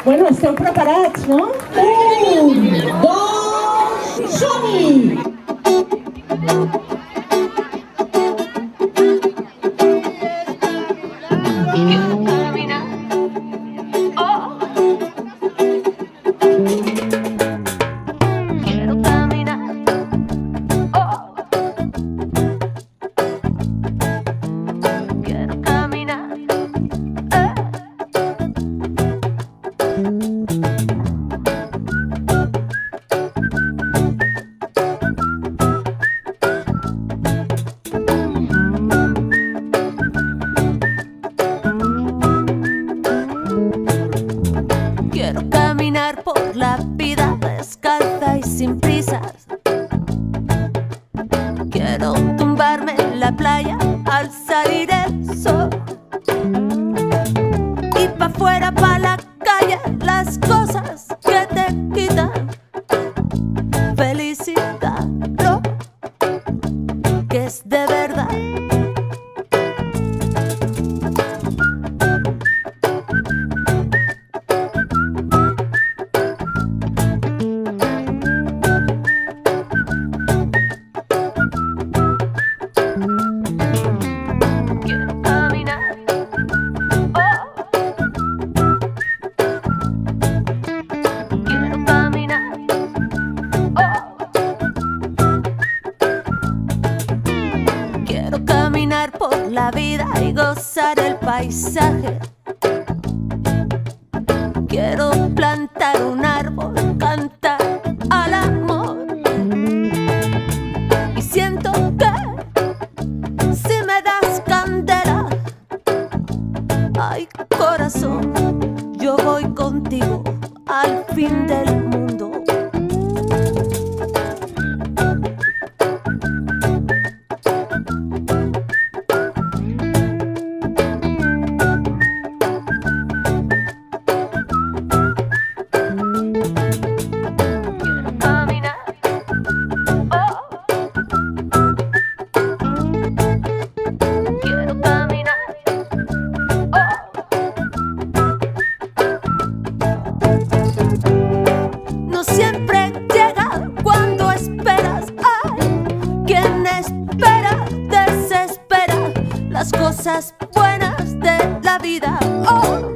Bueno, esteu preparats, no? 1, 2, som-hi! Quiero caminar por la vida descalza y sin prisas. Quiero tumbarme en la playa al salir el sol. Y pa' afuera, pa' la calle, las cosas que te quitan felicidad, lo que es de verdad. Quiero caminar por la vida y gozar el paisaje. Quiero plantar un árbol, cantar al amor. Y siento que si me das candela, ay corazón, yo voy contigo al fin del mundo. No siempre llega cuando esperas. Ay, quien espera desespera las cosas buenas de la vida. Oh.